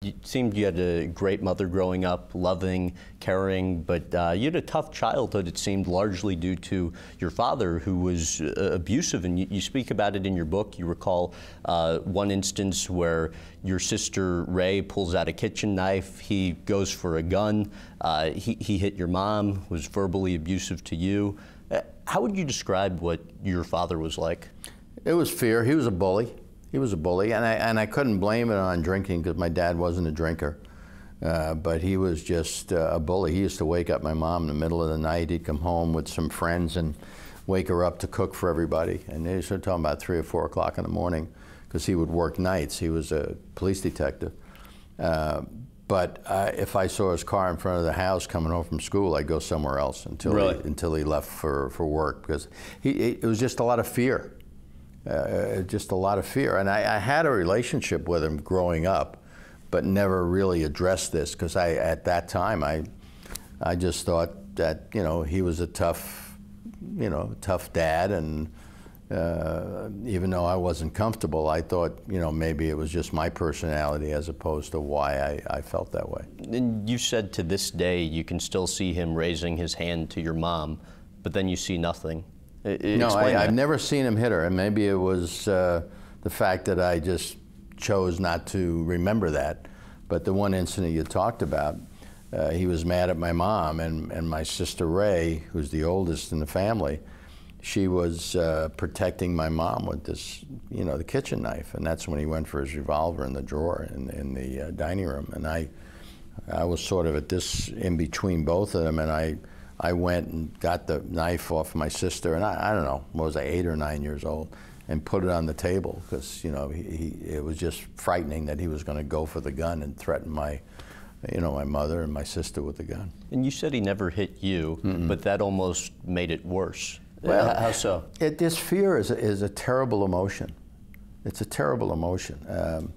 It seemed you had a great mother growing up, loving, caring, but you had a tough childhood, it seemed, largely due to your father, who was abusive, and you speak about it in your book. You recall one instance where your sister Ray pulls out a kitchen knife, he goes for a gun, he hit your mom, was verbally abusive to you. How would you describe what your father was like? It was fear. He was a bully. He was a bully, and I couldn't blame it on drinking because my dad wasn't a drinker. But he was just a bully. He used to wake up my mom in the middle of the night. He'd come home with some friends and wake her up to cook for everybody. And they started talking about 3 or 4 o'clock in the morning because he would work nights. He was a police detective. But if I saw his car in front of the house coming home from school, I'd go somewhere else until he left for work, because it was just a lot of fear. Just a lot of fear. And I had a relationship with him growing up, but never really addressed this, because at that time I just thought that, you know, he was a tough dad, and even though I wasn't comfortable, I thought, you know, maybe it was just my personality as opposed to why I felt that way. And you said to this day you can still see him raising his hand to your mom, but then you see nothing. No, I've never seen him hit her, and maybe it was the fact that I just chose not to remember that. But the one incident you talked about, he was mad at my mom, and my sister Ray, who's the oldest in the family, she was protecting my mom with this, you know, the kitchen knife, and that's when he went for his revolver in the drawer in the dining room. And I was sort of at this in between both of them, and I went and got the knife off my sister, and I don't know, what was I, 8 or 9 years old, and put it on the table, because, you know, it was just frightening that he was going to go for the gun and threaten my mother and my sister with the gun. And you said he never hit you, but that almost made it worse. Well, how so? This fear is a terrible emotion. It's a terrible emotion,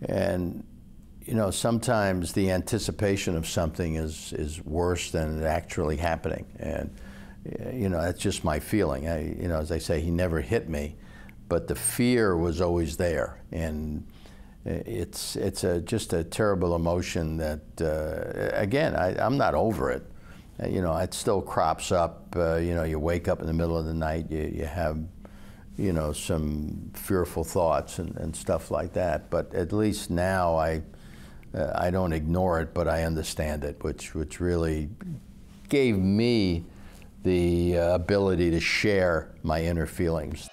and you know, sometimes the anticipation of something is worse than it actually happening, and you know, that's just my feeling. You know, as I say, he never hit me, but the fear was always there, and it's just a terrible emotion that again, I'm not over it. You know, it still crops up. You know, you wake up in the middle of the night, you have, you know, some fearful thoughts and stuff like that. But at least now I don't ignore it, but I understand it, which really gave me the ability to share my inner feelings.